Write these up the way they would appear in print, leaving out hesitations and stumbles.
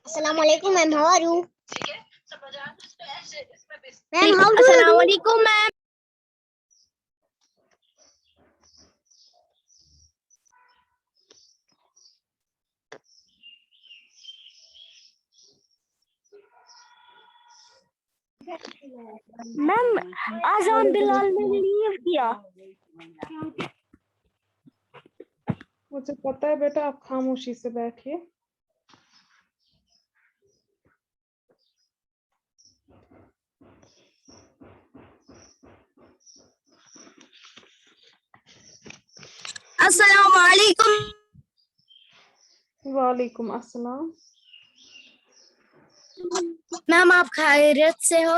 Assalamu alaikum, ma'am. How are you? Ma'am, how do you do? Assalamu alaikum, ma'am. Ma'am Azaan Bilal ने leave किया। मुझे पता है बेटा, आप खामोशी से बैठिए। अस्सलाम वालेकुम। वालेकुम अस्सलाम। मैम आप खैरियत से हो?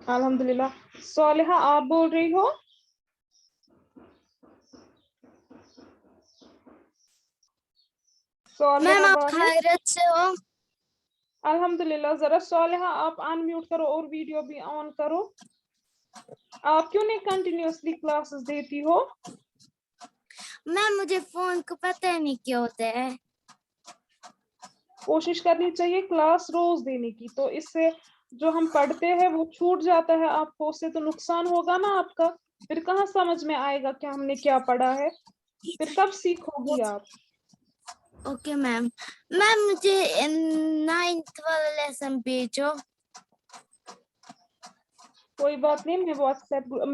अल्हम्दुलिल्लाह। सोलिहा आप बोल रही हो? मैम आप वाहिद? खैरियत से हो? अल्हम्दुलिल्लाह। जरा सोलिहा आप अनम्यूट करो और वीडियो भी ऑन करो। आप क्यों नहीं कंटिन्यूअसली क्लासेस देती हो? मैम मुझे फोन को पता ही नहीं क्या होता है। कोशिश करनी चाहिए क्लास रोज देने की, तो इससे जो हम पढ़ते हैं वो छूट जाता है आपको, उससे तो नुकसान होगा ना आपका। फिर कहाँ समझ में आएगा कि हमने क्या पढ़ा है, फिर कब सीखोगी आप? Okay ma'am. मैम मुझे 9th वाला लेसन भेजो। कोई बात नहीं,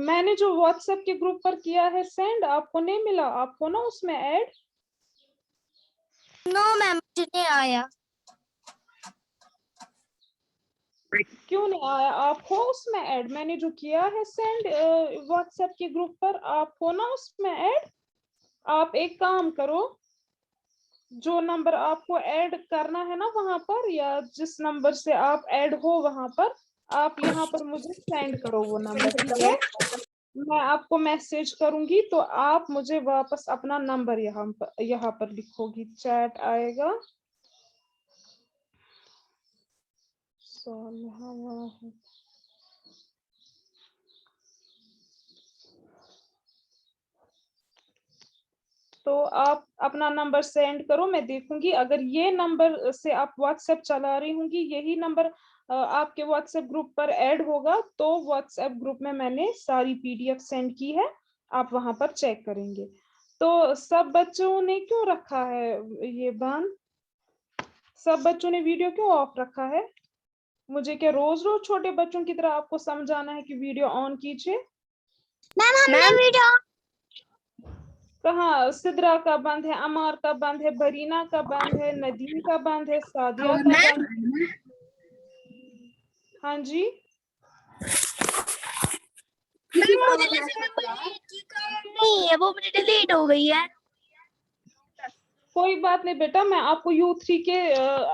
मैंने जो व्हाट्सएप के ग्रुप पर किया है सेंड, आपको नहीं मिला? आपको ना उसमें ऐड? नो मैम मुझे नहीं आया। क्यों नहीं आया? आप हो उसमें ऐड? मैंने जो किया है सेंड व्हाट्सएप के ग्रुप पर, आप हो ना उसमें ऐड? आप एक काम करो, जो नंबर आपको ऐड करना है ना वहां पर, या जिस नंबर से आप ऐड हो वहां पर, आप यहाँ पर मुझे सेंड करो वो नंबर, ठीक है? मैं आपको मैसेज करूंगी तो आप मुझे वापस अपना नंबर यहाँ पर लिखोगी, चैट आएगा। तो आप अपना नंबर सेंड करो, मैं देखूंगी। अगर ये नंबर से आप व्हाट्सएप चला रही होंगी, यही नंबर आपके व्हाट्सएप ग्रुप पर ऐड होगा, तो व्हाट्सएप ग्रुप में मैंने सारी पीडीएफ सेंड की है, आप वहां पर चेक करेंगे। तो सब बच्चों ने क्यों रखा है ये बंद? सब बच्चों ने वीडियो क्यों ऑफ रखा है? मुझे क्या रोज रोज छोटे बच्चों की तरह आपको समझाना है कि वीडियो ऑन कीजिए? मैम हमने वीडियो कहाँ? सिद्रा का बंद है, अमार का बंद है, बरीना का बंद है, नदीम का बंद है, सादिया का बंद है। हाँ जी। मुझे लेसन नंबर 8 की काम नहीं है, वो मेरी डिलीट हो गई है। कोई बात नहीं बेटा, मैं आपको U3 के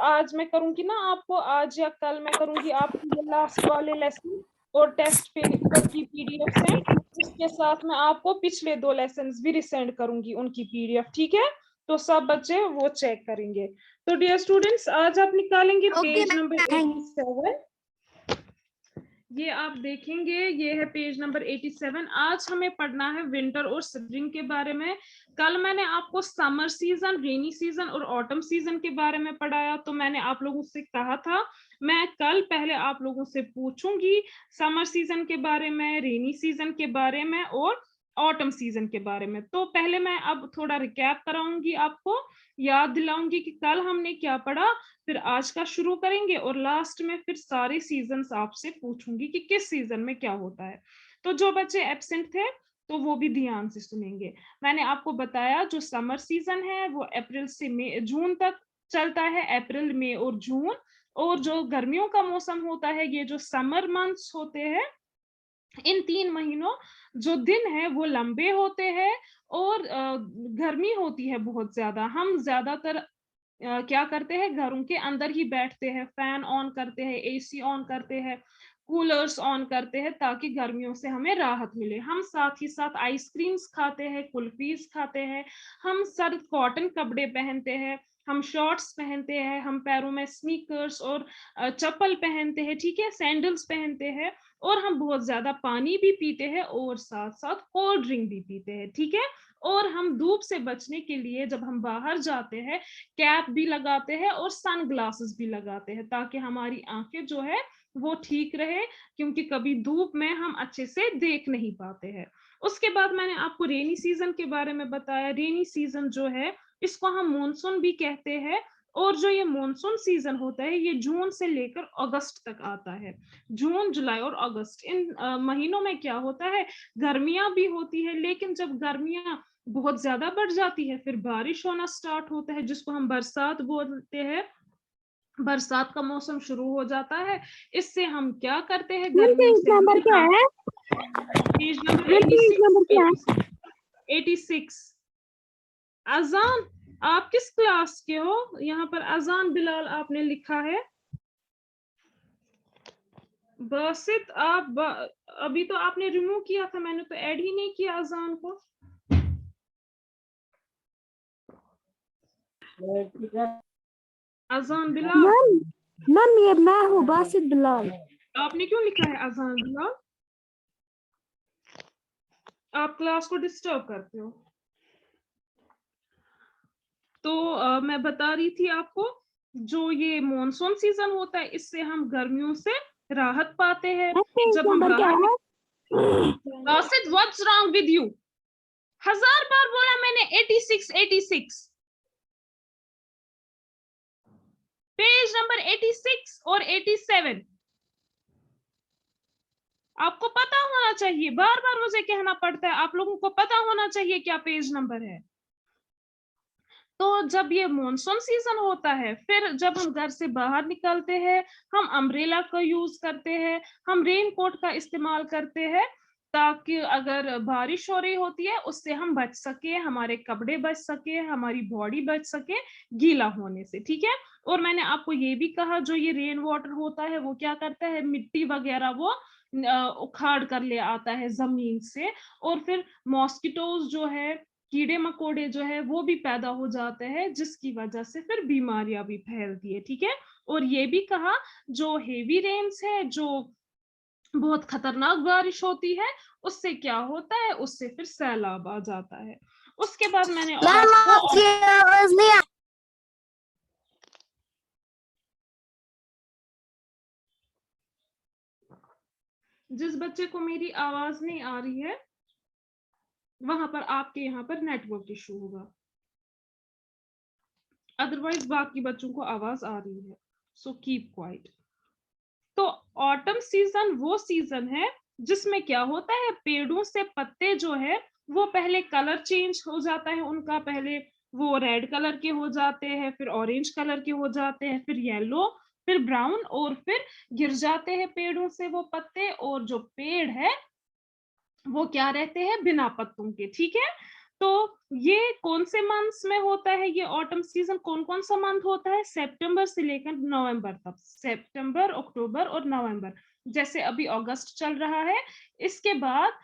आज मैं करूंगी ना, आपको आज या कल मैं करूंगी आपको लास्ट वाले लेसन और टेस्ट पेपर की पीडीएफ सेंड। इसके साथ मैं आपको पिछले 2 लेसन भी रिसेंड करूंगी, उनकी पीडीएफ, ठीक है? तो सब बच्चे वो चेक करेंगे। तो डियर स्टूडेंट्स, आज आप निकालेंगे पेज नंबर 87। ये आप देखेंगे, ये है पेज नंबर 87। आज हमें पढ़ना है विंटर और स्प्रिंग के बारे में। कल मैंने आपको समर सीजन, रेनी सीजन और ऑटम सीजन के बारे में पढ़ाया, तो मैंने आप लोगों से कहा था मैं कल पहले आप लोगों से पूछूंगी समर सीजन के बारे में, रेनी सीजन के बारे में और ऑटम सीजन के बारे में। तो पहले मैं अब थोड़ा रिकैप कराऊंगी, आपको याद दिलाऊंगी कि कल हमने क्या पढ़ा, फिर आज का शुरू करेंगे और लास्ट में फिर सारे सीजन्स आपसे पूछूंगी कि किस सीजन में क्या होता है। तो जो बच्चे एब्सेंट थे तो वो भी ध्यान से सुनेंगे। मैंने आपको बताया जो समर सीजन है वो अप्रैल से मई जून तक चलता है, अप्रैल मई और जून। और जो गर्मियों का मौसम होता है, ये जो समर मंथ्स होते हैं, इन 3 महीनों जो दिन है वो लंबे होते हैं और गर्मी होती है बहुत ज्यादा। हम ज्यादातर क्या करते हैं, घरों के अंदर ही बैठते हैं, फैन ऑन करते हैं, एसी ऑन करते हैं, कूलर्स ऑन करते हैं, ताकि गर्मियों से हमें राहत मिले। हम साथ ही साथ आइसक्रीम्स खाते हैं, कुल्फीज खाते हैं, हम सर्द कॉटन कपड़े पहनते हैं, हम शॉर्ट्स पहनते हैं, हम पैरों में स्नीकर्स और चप्पल पहनते हैं, ठीक है, सैंडल्स पहनते हैं, और हम बहुत ज्यादा पानी भी पीते हैं और साथ साथ कोल्ड ड्रिंक भी पीते हैं, ठीक है। और हम धूप से बचने के लिए जब हम बाहर जाते हैं कैप भी लगाते हैं और सन ग्लासेस भी लगाते हैं ताकि हमारी आंखें जो है वो ठीक रहे, क्योंकि कभी धूप में हम अच्छे से देख नहीं पाते हैं। उसके बाद मैंने आपको रेनी सीजन के बारे में बताया। रेनी सीजन जो है इसको हम मॉनसून भी कहते हैं, और जो ये मॉनसून सीजन होता है ये जून से लेकर अगस्त तक आता है। जून, जुलाई और अगस्त इन महीनों में क्या होता है, गर्मियां भी होती है, लेकिन जब गर्मियां बहुत ज्यादा बढ़ जाती है फिर बारिश होना स्टार्ट होता है, जिसको हम बरसात बोलते हैं। बरसात का मौसम शुरू हो जाता है। इससे हम क्या करते हैं, गर्मियों से नंबर क्या है? पेज नंबर नंबर क्या है? 86। अजान, आप किस क्लास के हो? यहाँ पर अजान बिलाल आपने लिखा है। बासित आप अभी तो आपने रिमूव किया था, मैंने तो ऐड ही नहीं किया अजान को। अजान बिलाल, मैम ये मैं हूँ बासित बिलाल। आपने क्यों लिखा है अजान बिलाल? आप क्लास को डिस्टर्ब करते हो। तो मैं बता रही थी आपको, जो ये मॉनसून सीजन होता है इससे हम गर्मियों से राहत पाते हैं। जब हम बाहर, Basit what's wrong with you? 1000 बार बोला मैंने 86 86। पेज नंबर 86 और 87 आपको पता होना चाहिए, बार बार मुझे कहना पड़ता है, आप लोगों को पता होना चाहिए क्या पेज नंबर है। तो जब ये मॉनसून सीजन होता है फिर जब हम घर से बाहर निकलते हैं हम अम्ब्रेला का यूज करते हैं, हम रेन कोट का इस्तेमाल करते हैं, ताकि अगर बारिश हो रही होती है उससे हम बच सके, हमारे कपड़े बच सके, हमारी बॉडी बच सके गीला होने से, ठीक है। और मैंने आपको ये भी कहा जो ये रेन वाटर होता है वो क्या करता है, मिट्टी वगैरह वो उखाड़ कर ले आता है जमीन से, और फिर मॉस्किटोज जो है, कीड़े मकोड़े जो है वो भी पैदा हो जाते हैं, जिसकी वजह से फिर बीमारियां भी फैलती है, ठीक है। और ये भी कहा जो हेवी रेन्स है, जो बहुत खतरनाक बारिश होती है, उससे क्या होता है, उससे फिर सैलाब आ जाता है। उसके बाद मैंने आपको जिस बच्चे को मेरी आवाज नहीं आ रही है वहां पर आपके यहाँ पर नेटवर्क इशू होगा, अदरवाइज बाकी बच्चों को आवाज आ रही है, सो कीप क्वाइट। तो ऑटम सीजन वो सीजन है जिसमें क्या होता है, पेड़ों से पत्ते जो है वो पहले कलर चेंज हो जाता है उनका, पहले वो रेड कलर के हो जाते हैं, फिर ऑरेंज कलर के हो जाते हैं, फिर येलो, फिर ब्राउन, और फिर गिर जाते हैं पेड़ों से वो पत्ते, और जो पेड़ है वो क्या रहते हैं, बिना पत्तों के, ठीक है। तो ये कौन से मंथ्स में होता है, ये ऑटम सीजन कौन कौन सा मंथ होता है, सितंबर से लेकर नवंबर तक, सितंबर, अक्टूबर और नवंबर। जैसे अभी अगस्त चल रहा है, इसके बाद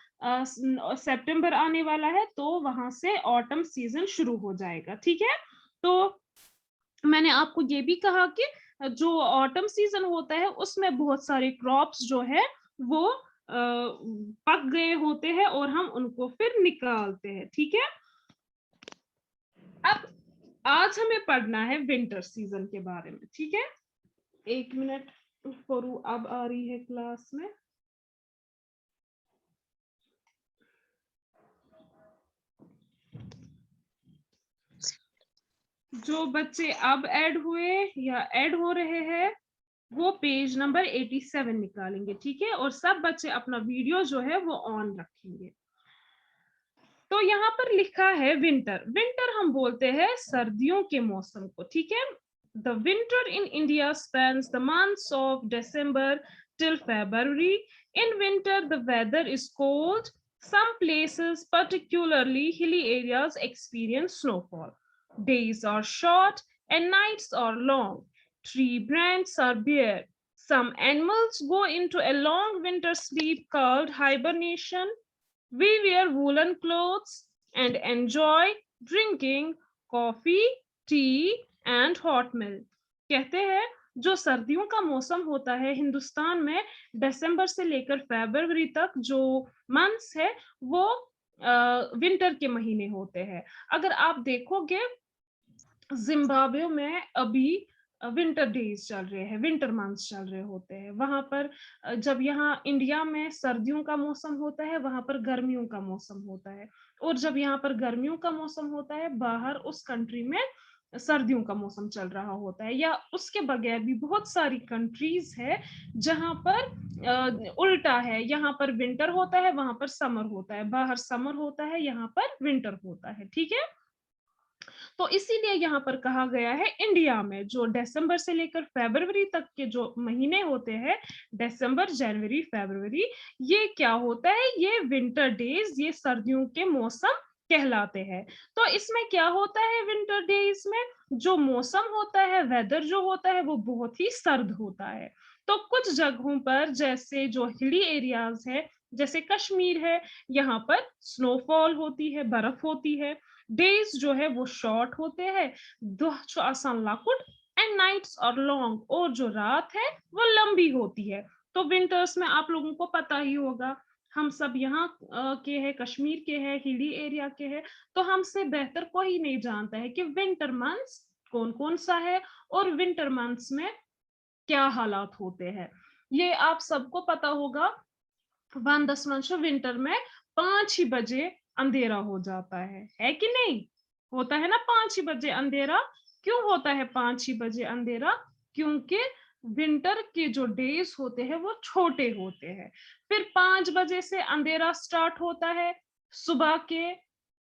सितंबर आने वाला है, तो वहां से ऑटम सीजन शुरू हो जाएगा, ठीक है। तो मैंने आपको ये भी कहा कि जो ऑटम सीजन होता है उसमें बहुत सारे क्रॉप्स जो है वो पक गए होते हैं और हम उनको फिर निकालते हैं, ठीक है। अब आज हमें पढ़ना है विंटर सीजन के बारे में, ठीक है। 1 मिनट, फरू अब आ रही है क्लास में। जो बच्चे अब ऐड हुए या ऐड हो रहे हैं वो पेज नंबर 87 निकालेंगे, ठीक है। और सब बच्चे अपना वीडियो जो है वो ऑन रखेंगे। तो यहाँ पर लिखा है विंटर, विंटर हम बोलते हैं सर्दियों के मौसम को, ठीक है। The winter in India spans the months of December till February. In winter, the weather is cold. Some places, particularly hilly areas, experience snowfall. Days are short and nights are long. Tree branches are bare. Some animals go into a long winter sleep called hibernation. We wear woolen clothes and enjoy drinking coffee, tea and hot milk. कहते हैं जो सर्दियों का मौसम होता है हिंदुस्तान में, दिसंबर से लेकर फरवरी तक जो मंथ्स है वो विंटर के महीने होते हैं। अगर आप देखोगे जिम्बाब्वे में अभी विंटर डेज चल रहे हैं, विंटर मंथ्स चल रहे होते हैं। वहां पर जब यहाँ इंडिया में सर्दियों का मौसम होता है, वहां पर गर्मियों का मौसम होता है। और जब यहाँ पर गर्मियों का मौसम होता है, बाहर उस कंट्री में सर्दियों का मौसम चल रहा होता है। या उसके बगैर भी बहुत सारी कंट्रीज है जहां पर उल्टा है, यहाँ पर विंटर होता है, वहां पर समर होता है। बाहर समर होता है, यहाँ पर विंटर होता है। ठीक है, तो इसीलिए यहाँ पर कहा गया है इंडिया में जो दिसंबर से लेकर फरवरी तक के जो महीने होते हैं, दिसंबर, जनवरी, फरवरी, ये क्या होता है, ये विंटर डेज, ये सर्दियों के मौसम कहलाते हैं। तो इसमें क्या होता है, विंटर डेज में जो मौसम होता है, वेदर जो होता है, वो बहुत ही सर्द होता है। तो कुछ जगहों पर जैसे जो हिली एरियाज है, जैसे कश्मीर है, यहाँ पर स्नोफॉल होती है, बर्फ होती है। डेज जो है वो शॉर्ट होते हैं, दो आसान लाकुट, एंड नाइट्स और लॉन्ग, और जो रात है वो लंबी होती है। तो विंटर्स में आप लोगों को पता ही होगा, हम सब यहाँ के हैं, कश्मीर के हैं, हिली एरिया के हैं, तो हमसे बेहतर कोई नहीं जानता है कि विंटर मंथ्स कौन कौन सा है और विंटर मंथ्स में क्या हालात होते हैं। ये आप सबको पता होगा, वन दसवंश विंटर में 5 ही बजे अंधेरा हो जाता है कि नहीं? होता है ना 5 ही बजे अंधेरा। क्यों होता है 5 ही बजे अंधेरा? क्योंकि विंटर के जो डेज होते हैं वो छोटे होते हैं। फिर 5 बजे से अंधेरा स्टार्ट होता है, सुबह के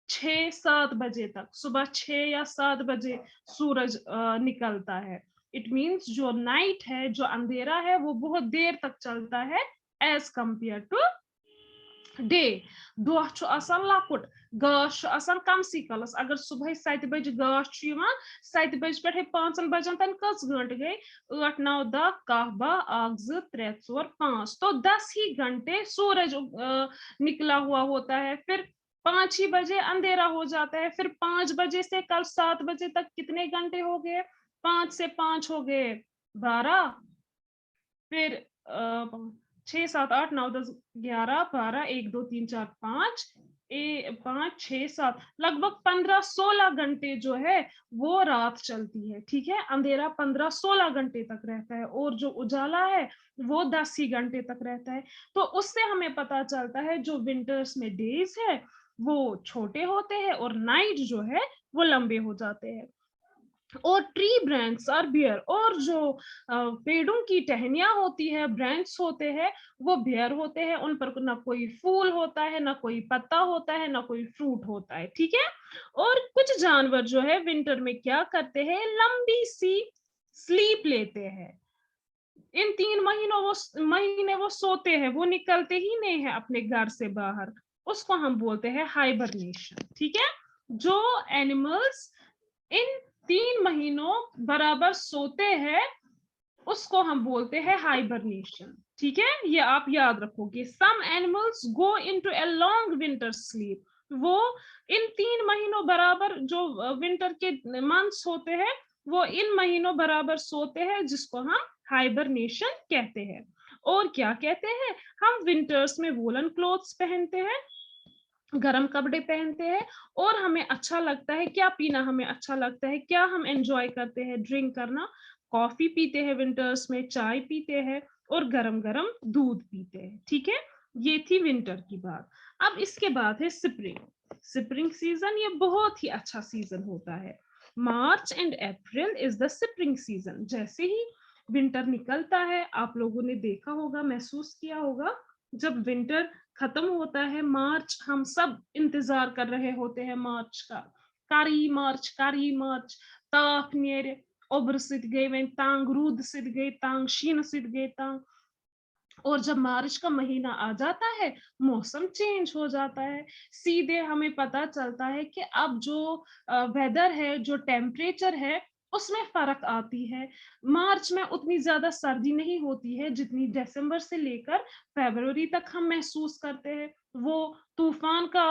6-7 बजे तक, सुबह 6 या 7 बजे सूरज निकलता है। इट मीन्स जो नाइट है, जो अंधेरा है, वो बहुत देर तक चलता है एज कंपेयर टू डे। दो लकुट, गाश कमसी कलस। अगर सुबह 7 बजे गाश 7 बजे पे 5 बजन तन कस घंटे गई? 8, 9, 10, 11, 1, 2, 3, 4, 5, तो 10 ही घंटे सूरज निकला हुआ होता है। फिर 5 ही बजे अंधेरा हो जाता है। फिर 5 बजे से कल 7 बजे तक कितने घंटे हो गए? 5 से 5 हो गए 12, फिर 6, 7, 8, 9, 10, 11, 12, 1, 2, 3, 4, 5, 5, 6, 7, लगभग 15-16 घंटे जो है वो रात चलती है। ठीक है, अंधेरा 15-16 घंटे तक रहता है, और जो उजाला है वो 10 ही घंटे तक रहता है। तो उससे हमें पता चलता है जो विंटर्स में डेज है वो छोटे होते हैं और नाइट जो है वो लंबे हो जाते हैं। और ट्री ब्रांच आर बियर, और जो पेड़ों की टहनियां होती है, ब्रांच होते हैं, वो बियर होते हैं। उन पर ना कोई फूल होता है, ना कोई पत्ता होता है, ना कोई फ्रूट होता है। ठीक है, और कुछ जानवर जो है विंटर में क्या करते हैं, लंबी सी स्लीप लेते हैं। इन 3 महीने वो सोते हैं, वो निकलते ही नहीं है अपने घर से बाहर। उसको हम बोलते हैं हाइबरनेशन। ठीक है, जो एनिमल्स इन 3 महीनों बराबर सोते हैं उसको हम बोलते हैं हाइबरनेशन। ठीक है, ये आप याद रखोगे। Some animals go into a long winter sleep, वो इन 3 महीनों बराबर जो विंटर के मंथ्स होते हैं वो इन महीनों बराबर सोते हैं, जिसको हम हाइबरनेशन कहते हैं। और क्या कहते हैं, हम विंटर्स में वूलन क्लोथ्स पहनते हैं, गर्म कपड़े पहनते हैं, और हमें अच्छा लगता है क्या पीना, हमें अच्छा लगता है क्या, हम एंजॉय करते हैं ड्रिंक करना, कॉफी पीते हैं विंटर्स में, चाय पीते हैं, और गरम गरम दूध पीते हैं। ठीक है, ये थी विंटर की बात। अब इसके बाद है स्प्रिंग। स्प्रिंग सीजन ये बहुत ही अच्छा सीजन होता है। March and April is the spring season. जैसे ही विंटर निकलता है, आप लोगों ने देखा होगा, महसूस किया होगा, जब विंटर खत्म होता है, मार्च, हम सब इंतजार कर रहे होते हैं मार्च का। कारी मार्च, ताफ नेरे, ओब्र सिद गए वे तांग, रूद सिद गए तांग, शीन सिद गए तांग। और जब मार्च का महीना आ जाता है, मौसम चेंज हो जाता है। सीधे हमें पता चलता है कि अब जो वेदर है, जो टेम्परेचर है, उसमें फर्क आती है। मार्च में उतनी ज्यादा सर्दी नहीं होती है जितनी दिसंबर से लेकर फरवरी तक हम महसूस करते हैं। वो तूफान का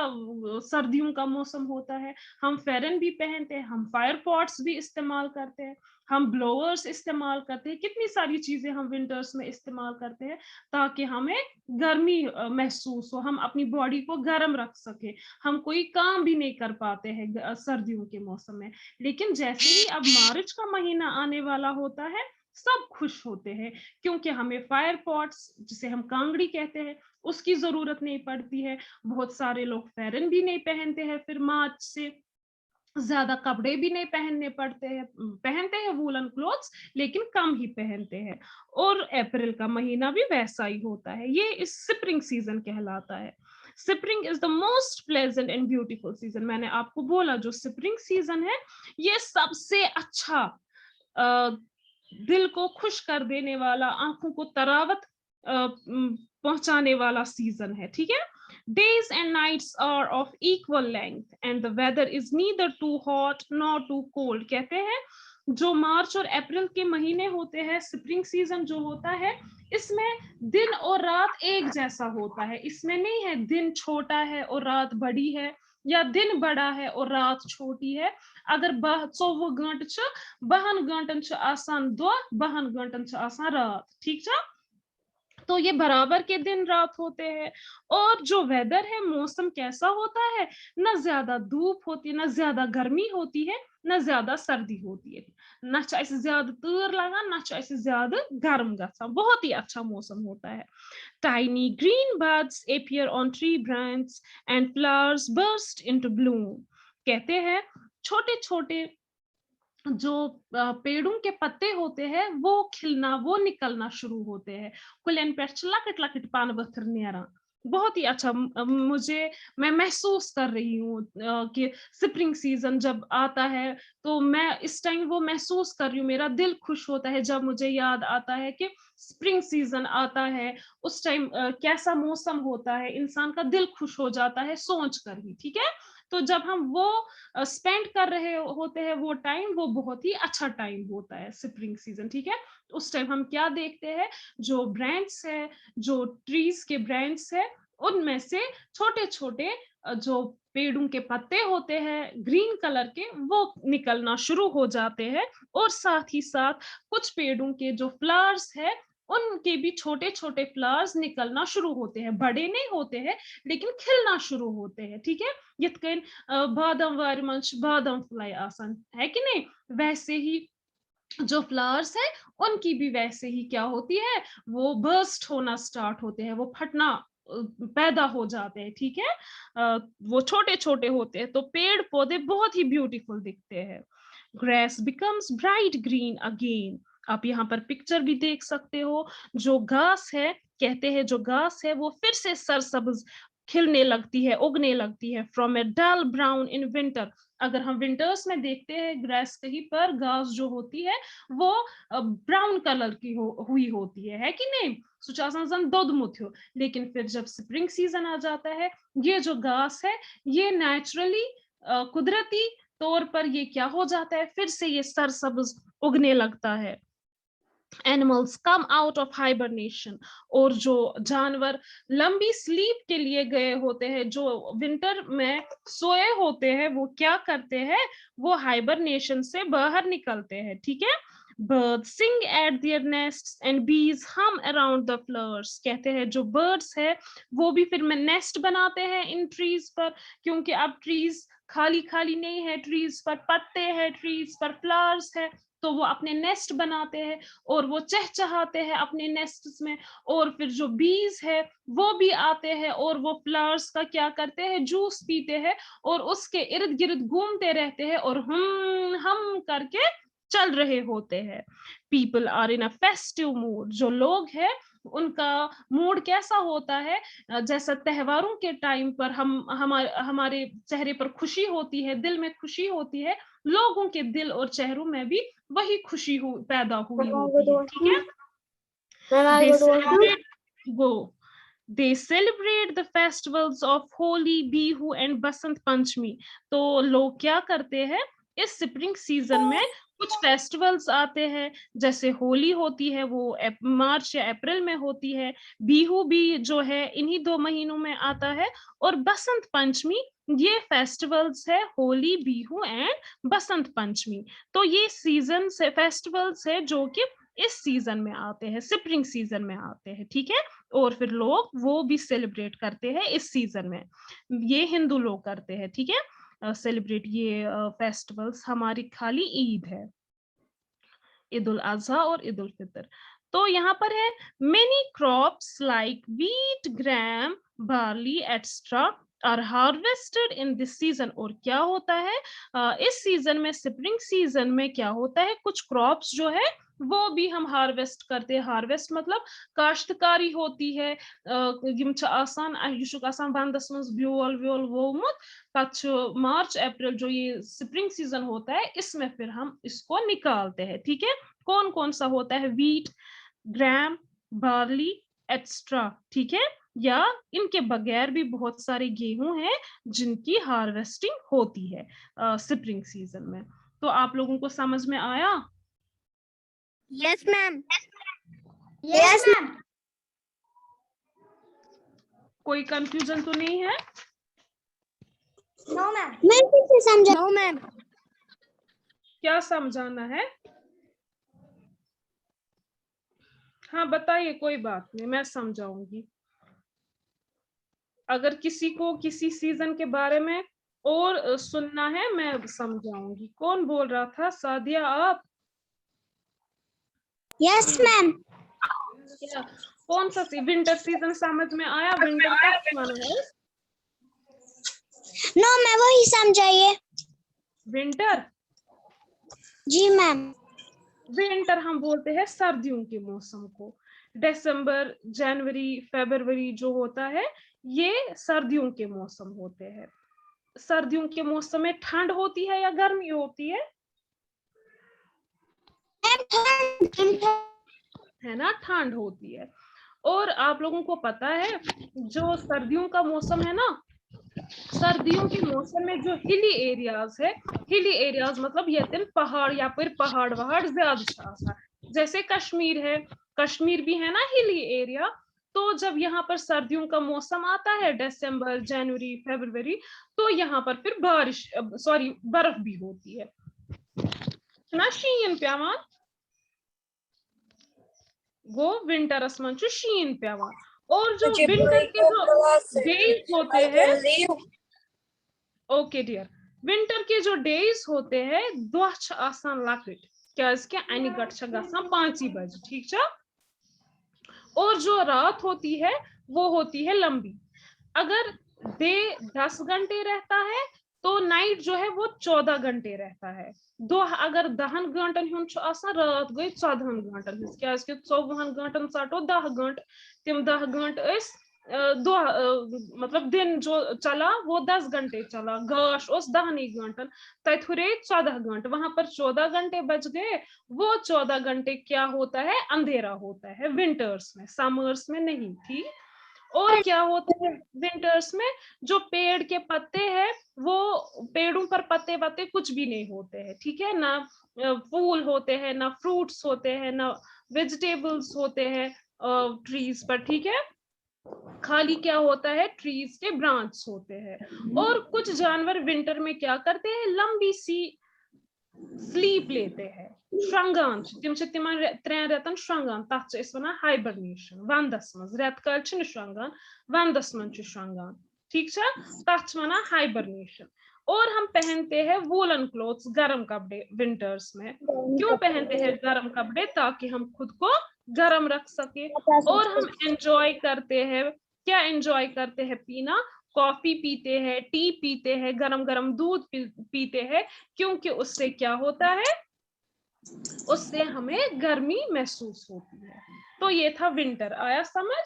सर्दियों का मौसम होता है। हम फेरन भी पहनते हैं, हम फायर पॉट्स भी इस्तेमाल करते हैं, हम ब्लोअर्स इस्तेमाल करते हैं, कितनी सारी चीजें हम विंटर्स में इस्तेमाल करते हैं ताकि हमें गर्मी महसूस हो, हम अपनी बॉडी को गर्म रख सके। हम कोई काम भी नहीं कर पाते हैं सर्दियों के मौसम में। लेकिन जैसे ही अब मार्च का महीना आने वाला होता है, सब खुश होते हैं क्योंकि हमें फायर पॉट्स, जिसे हम कांगड़ी कहते हैं, उसकी जरूरत नहीं पड़ती है। बहुत सारे लोग फेरन भी नहीं पहनते हैं, फिर मार्च से ज्यादा कपड़े भी नहीं पहनते हैं वूलन क्लोथ्स, लेकिन कम ही पहनते हैं। और अप्रैल का महीना भी वैसा ही होता है, ये इस स्प्रिंग सीजन कहलाता है। Spring is the most pleasant and beautiful season. मैंने आपको बोला जो स्प्रिंग सीजन है ये सबसे अच्छा, दिल को खुश कर देने वाला, आंखों को तरावत पहुंचाने वाला सीजन है, ठीक है। Days and nights are of equal length and the weather is neither too hot nor too cold। कहते हैं जो मार्च और अप्रैल के महीने होते हैं, स्प्रिंग सीजन जो होता है, इसमें दिन और रात एक जैसा होता है। इसमें नहीं है दिन छोटा है और रात बड़ी है, या दिन बड़ा है और रात छोटी है। अगर 24 घंटे 12 घंटन आसान दो, 12 घंटन आसान रात, ठीक है। तो ये बराबर के दिन रात होते हैं। और जो वेदर है, मौसम कैसा होता है, ना ज्यादा धूप होती है, ना ज्यादा गर्मी होती है, ना ज्यादा सर्दी होती है, ना चाहे ज्यादा तूर लगा, ना चाहे ज्यादा गर्म गसा, बहुत ही अच्छा मौसम होता है। Tiny green buds appear on tree branches and flowers burst into bloom। कहते हैं छोटे छोटे जो पेड़ों के पत्ते होते हैं वो खिलना, वो निकलना शुरू होते हैं। कुलन पे लकट लकट पान बथर नेरा, बहुत ही अच्छा। मैं महसूस कर रही हूँ कि स्प्रिंग सीजन जब आता है तो मैं इस टाइम वो महसूस कर रही हूँ। मेरा दिल खुश होता है जब मुझे याद आता है कि स्प्रिंग सीजन आता है। उस टाइम कैसा मौसम होता है, इंसान का दिल खुश हो जाता है सोच कर ही, ठीक है। तो जब हम वो स्पेंड कर रहे होते हैं वो टाइम, वो बहुत ही अच्छा टाइम होता है स्प्रिंग सीजन, ठीक है। उस टाइम हम क्या देखते हैं, जो ब्रांड्स है, जो ट्रीज के ब्रांड्स है, उनमें से छोटे छोटे जो पेड़ों के पत्ते होते हैं ग्रीन कलर के, वो निकलना शुरू हो जाते हैं। और साथ ही साथ कुछ पेड़ों के जो फ्लावर्स है, उनके भी छोटे छोटे फ्लावर्स निकलना शुरू होते हैं। बड़े नहीं होते हैं लेकिन खिलना शुरू होते हैं, ठीक है। यिथ कन बादाम वार मंच बादाम फ्लाई आसान है कि नहीं, वैसे ही जो फ्लावर्स है उनकी भी वैसे ही क्या होती है, वो बर्स्ट होना स्टार्ट होते हैं, वो फटना पैदा हो जाते हैं, ठीक है। वो छोटे छोटे होते हैं, तो पेड़ पौधे बहुत ही ब्यूटीफुल दिखते हैं। Grass becomes bright green again. आप यहाँ पर पिक्चर भी देख सकते हो, जो घास है, कहते हैं जो घास है वो फिर से सरसब्ज खिलने लगती है, उगने लगती है। From a dull brown in winter. अगर हम विंटर्स में देखते हैं ग्रास कहीं पर घास जो होती है वो ब्राउन कलर की हुई होती है कि नहीं, सुचासन दूध मुथ्यो। लेकिन फिर जब स्प्रिंग सीजन आ जाता है, ये जो घास है ये नेचुरली कुदरती तौर पर ये क्या हो जाता है, फिर से ये सरसब्ज उगने लगता है। Animals come out of hibernation. और जो जानवर लंबी स्लीप के लिए गए होते हैं, जो विंटर में सोए होते हैं, वो क्या करते हैं, वो हाइबरनेशन से बाहर निकलते हैं, ठीक है। Birds sing at their nests and bees hum around the flowers। कहते हैं जो birds है वो भी फिर में नेस्ट बनाते हैं इन ट्रीज पर, क्योंकि अब ट्रीज खाली खाली नहीं है, ट्रीज पर पत्ते हैं, ट्रीज पर फ्लावर्स है, तो वो अपने नेस्ट बनाते हैं और वो चहचहाते हैं अपने नेस्ट्स में। और फिर जो बीज है वो भी आते हैं और वो फ्लावर्स का क्या करते हैं, जूस पीते हैं और उसके इर्द गिर्द घूमते रहते हैं और हम करके चल रहे होते हैं। People are in a festive mood. जो लोग हैं उनका मूड कैसा होता है, जैसा त्योहारों के टाइम पर हमारे चेहरे पर खुशी होती है, दिल में खुशी होती है, लोगों के दिल और चेहरों में भी वही खुशी पैदा हुई होती है, ठीक है। They celebrate the festivals of Holi, Bihu and Basant Panchami। तो लोग क्या करते हैं, इस स्प्रिंग सीजन में कुछ फेस्टिवल्स आते हैं, जैसे होली होती है वो मार्च या अप्रैल में होती है, बिहू भी जो है इन्हीं 2 महीनों में आता है, और बसंत पंचमी, ये फेस्टिवल्स है होली, बिहू एंड बसंत पंचमी। तो ये सीजन से फेस्टिवल्स है जो कि इस सीजन में आते हैं, स्प्रिंग सीजन में आते हैं, ठीक है। और फिर लोग वो भी सेलिब्रेट करते हैं इस सीजन में, ये हिंदू लोग करते हैं, ठीक है, सेलिब्रेट ये फेस्टिवल्स। हमारी खाली ईद है, ईद उल अजहा और ईद उल फितर। तो यहाँ पर है many crops like wheat, gram, barley etcetera are harvested in this season. और क्या होता है इस सीजन में, स्प्रिंग सीजन में क्या होता है, कुछ क्रॉप्स जो है वो भी हम हार्वेस्ट करते हैं। हार्वेस्ट मतलब काश्तकारी होती है, यम छ आसान, यह छुक आसान वंदस मज ब्योल व्योल वोमुत, पत मार्च अप्रैल जो ये स्प्रिंग सीजन होता है इसमें फिर हम इसको निकालते हैं, ठीक है। कौन कौन सा होता है, व्हीट, ग्राम, बार्ली एक्स्ट्रा, ठीक है। या इनके बगैर भी बहुत सारे गेहूं हैं जिनकी हार्वेस्टिंग होती है स्प्रिंग सीजन में। तो आप लोगों को समझ में आया? Yes ma'am, yes ma'am. कोई कंफ्यूजन तो नहीं है? नो मैम, मैं फिर से समझा। नो मैम, क्या समझाना है? हाँ बताइए, कोई बात नहीं, मैं समझाऊंगी। अगर किसी को किसी सीजन के बारे में और सुनना है मैं समझाऊंगी। कौन बोल रहा था? सादिया आप? Yes ma'am. क्या, कौन सा विंटर सीजन समझ में आया? विंटर कब माना है? नो मैं वही समझाइए। विंटर, जी मैम। विंटर हम बोलते हैं सर्दियों के मौसम को। दिसंबर, जनवरी, फरवरी जो होता है ये सर्दियों के मौसम होते हैं। सर्दियों के मौसम में ठंड होती है या गर्मी होती है? है ना, ठंड होती है। और आप लोगों को पता है जो सर्दियों का मौसम है ना, सर्दियों के मौसम में जो हिली एरियाज है, हिली एरियाज मतलब ये पहाड़ या फिर पहाड़ वहाड़ ज्यादा, जैसे कश्मीर है, कश्मीर भी है ना हिली एरिया। तो जब यहाँ पर सर्दियों का मौसम आता है दिसंबर, जनवरी, फरवरी, तो यहाँ पर फिर बारिश, सॉरी बर्फ भी होती है ना, शीन पेवान, वो विंटरस मन शीन पेवान। और जो विंटर के जो डेज होते हैं, ओके डियर, विंटर के जो डेज होते हैं दो आसान लकट, क्या अन गट 5 बजे, ठीक है। और जो रात होती है वो होती है लंबी। अगर डे 10 घंटे रहता है तो नाइट जो है वो 14 घंटे रहता है। दो अगर 10 घंटन रात गई 14 घंटन, क्या 24 घंटन सटो 10 घंटे, तम 10 घंटे दो मतलब दिन जो चला वो 10 घंटे चला, गाश उस 10 घंटन, तथ हुए 14 घंटे, वहां पर 14 घंटे बच गए। वो 14 घंटे क्या होता है, अंधेरा होता है विंटर्स में, समर्स में नहीं, ठीक। और क्या होता है विंटर्स में, जो पेड़ के पत्ते हैं वो, पेड़ों पर पत्ते वत्ते कुछ भी नहीं होते हैं, ठीक है ना, फूल होते हैं ना, फ्रूट्स होते हैं ना, वेजिटेबल्स होते हैं ट्रीज पर, ठीक है। खाली क्या होता है, ट्रीज के ब्रांच होते हैं। और कुछ जानवर विंटर में क्या करते हैं, लंबी सी स्लीप लेते हैं, श्रृंगान तिम त्रेन रेतन श्रृंगान, तथ वन हाइबरनेशन, वंदस मज रेत काल श्रृंगान, वंदस मन श्रृंगान, ठीक है, तथ वन हाइबरनेशन। और हम पहनते हैं वूलन क्लोथ्स, गर्म कपड़े विंटर्स में। क्यों पहनते हैं गर्म कपड़े? ताकि हम खुद को गर्म रख सके। और हम एंजॉय करते हैं, क्या एंजॉय करते हैं, पीना, कॉफी पीते हैं, टी पीते हैं, गरम गरम दूध पीते हैं, क्योंकि उससे क्या होता है, उससे हमें गर्मी महसूस होती है। तो ये था विंटर, आया समझ?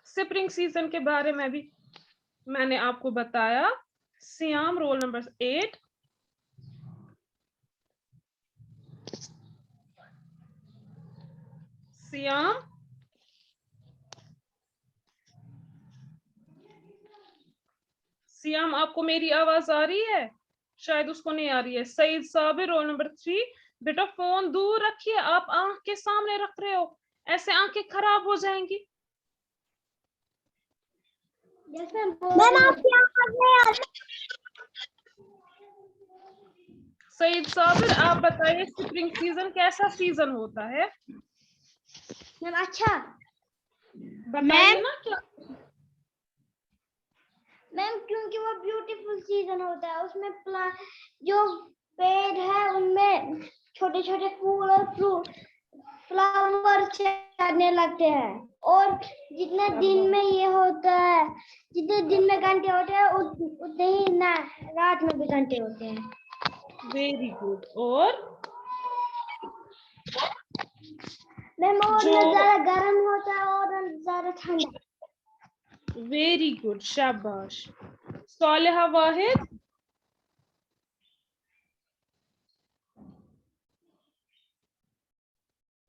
स्प्रिंग सीजन के बारे में भी मैंने आपको बताया। SIAM roll number 8, SIAM SIAM, आपको मेरी आवाज आ रही है? शायद उसको नहीं आ रही है। Saeed Sabir roll number 3। बेटा फोन दूर रखिए, आप आंख के सामने रख रहे हो, ऐसे आंखें खराब हो जाएंगी। मैम आपकी आवाज नहीं आ रही। सईद साबिर, आप बताइए स्प्रिंग सीजन कैसा सीजन होता है? मैम अच्छा बताइए ना क्या। मैम, क्योंकि वो ब्यूटीफुल सीजन होता है, उसमें जो पेड़ है उनमें छोटे छोटे फूल और फ्लावर चढ़ने लगते हैं, और जितने दिन में ये होता है, जितने दिन में घंटे होते हैं उतने ही ना रात में भी घंटे होते हैं। Very good. और मैम और न ज्यादा गर्म होता है और न ज्यादा ठंडा। वेरी गुड, शाबाश। सालिहा वाहिद,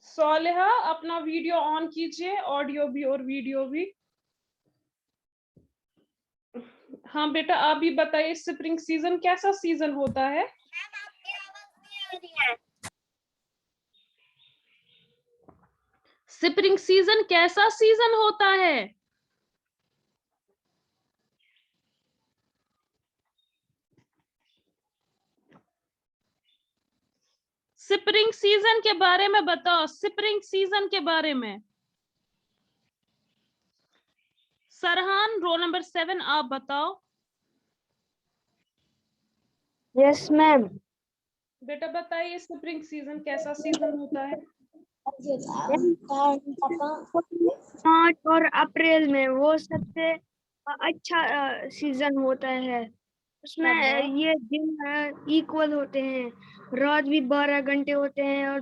सालिहा अपना वीडियो ऑन कीजिए, ऑडियो भी और वीडियो भी। हाँ बेटा, आप भी बताइए स्प्रिंग सीजन कैसा सीजन होता है? स्प्रिंग सीजन कैसा सीजन होता है? स्प्रिंग सीजन के बारे में बताओ, स्प्रिंग सीजन के बारे में। सरहान रोल नंबर 7, आप बताओ। Yes ma'am. बेटा बताइए स्प्रिंग सीजन कैसा सीजन होता है? मार्च और अप्रैल में वो सबसे अच्छा सीजन होता है। उसमें ये दिन इक्वल होते हैं, रात भी 12 घंटे होते हैं और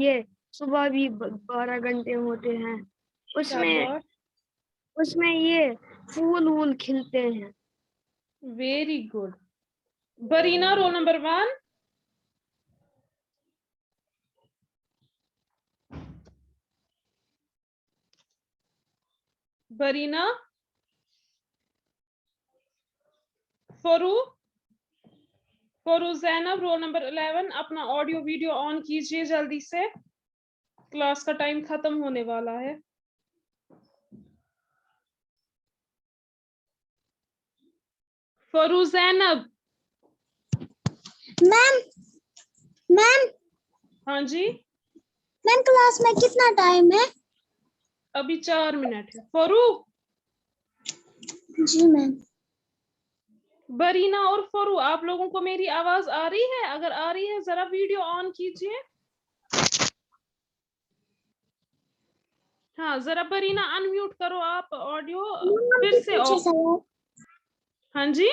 ये सुबह भी 12 घंटे होते हैं। उसमें ये फूल वूल खिलते हैं। Very good. Barina roll number 1। Barina. फरू जैनब रोल नंबर 11, अपना ऑडियो वीडियो ऑन कीजिए जल्दी से, क्लास का टाइम खत्म होने वाला है। फरू जैनब। मैम मैम हाँ जी। मैम, क्लास में कितना टाइम है? अभी 4 मिनट है। फरू। जी मैम। बरीना और फरू, आप लोगों को मेरी आवाज आ रही है? अगर आ रही है जरा वीडियो ऑन कीजिए। हाँ, जरा बरीना अनम्यूट करो आप ऑडियो, फिर से ऑफ। हाँ जी।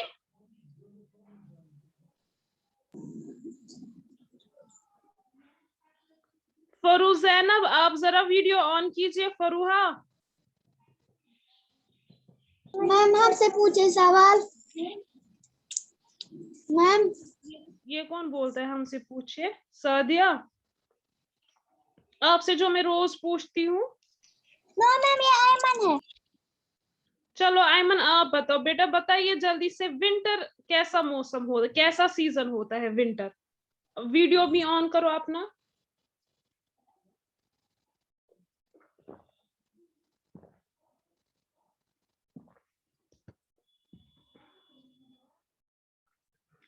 फरू जैनब, आप जरा वीडियो ऑन कीजिए। फरूहा। मैम हमसे पूछे सवाल। मैम ये कौन बोलता है हमसे पूछे? सादिया, आपसे जो मैं रोज पूछती हूँ। मैम ये आयमन है। चलो आयमन, आप बताओ। बेटा बताइए जल्दी से, विंटर कैसा मौसम होता है, कैसा सीजन होता है विंटर? वीडियो भी ऑन करो अपना।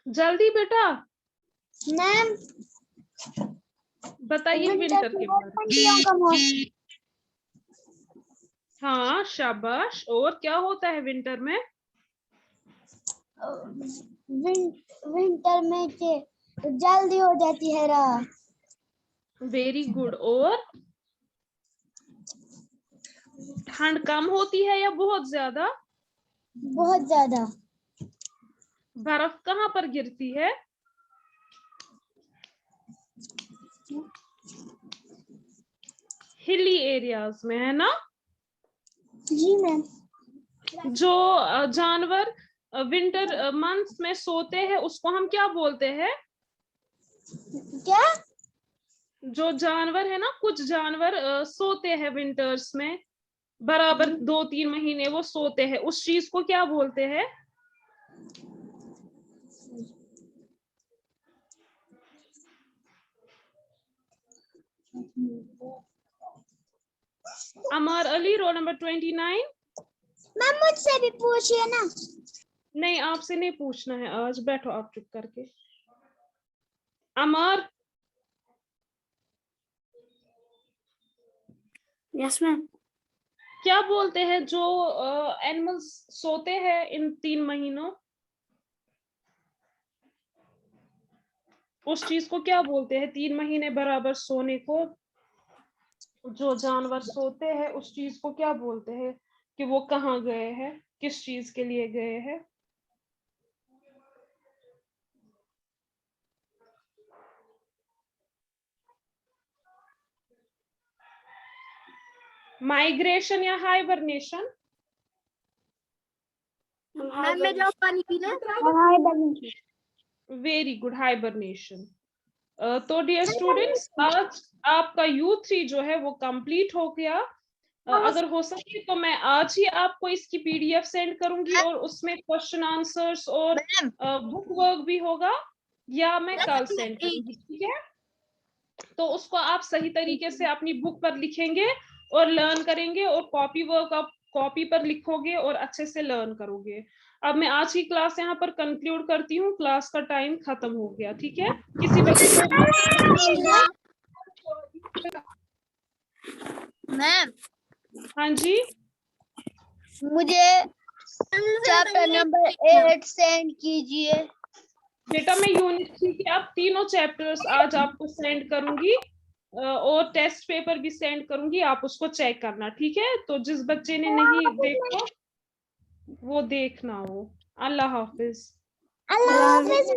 जल्दी बेटा मैम बताइए विंटर के बारे में। हाँ शाबाश। और क्या होता है विंटर में? विंटर में जल्दी हो जाती है रात। Very good. और ठंड कम होती है या बहुत ज्यादा? बहुत ज्यादा। बर्फ कहाँ पर गिरती है? हिली एरियाज में, है ना? जी मैम। जो जानवर विंटर मंथ्स में सोते हैं उसको हम क्या बोलते हैं? क्या? जो जानवर है ना, कुछ जानवर सोते हैं विंटर्स में, बराबर 2-3 महीने वो सोते हैं, उस चीज को क्या बोलते हैं? अमर अली, रोल नंबर 29। मैम मुझसे भी पूछिए ना। नहीं, आपसे नहीं पूछना है आज, बैठो आप चुप करके। अमर। Yes ma'am. क्या बोलते हैं जो एनिमल्स सोते हैं इन 3 महीनों, उस चीज को क्या बोलते हैं? 3 महीने बराबर सोने को जो जानवर सोते हैं उस चीज को क्या बोलते हैं? कि वो कहाँ गए हैं, किस चीज के लिए गए हैं? माइग्रेशन या हाइबरनेशन? मैम मैं जाओ पानी पीने। Very good, hibernation. तो डियर स्टूडेंट्स, आज आपका U3 जो है वो कंप्लीट हो गया। अगर हो सके तो मैं आज ही आपको इसकी PDF सेंड करूंगी और उसमें क्वेश्चन आंसर्स और बुक वर्क भी होगा, या मैं कल सेंड करूंगी, ठीक है? तो उसको आप सही तरीके से अपनी बुक पर लिखेंगे और लर्न करेंगे, और कॉपी वर्क आप कॉपी पर लिखोगे और अच्छे से लर्न करोगे। अब मैं आज की क्लास यहाँ पर कंक्लूड करती हूँ, क्लास का टाइम खत्म हो गया, ठीक है? किसी बच्चे को मैम हाँ जी, मुझे चैप्टर नंबर 8 सेंड कीजिए। बेटा मैं यूनिट 3 के आप तीनों चैप्टर्स आज आपको सेंड करूंगी, और टेस्ट पेपर भी सेंड करूंगी, आप उसको चेक करना, ठीक है? तो जिस बच्चे ने नहीं देखा वो देखना हो। अल्लाह हाफिज। अल्लाह हाफिज।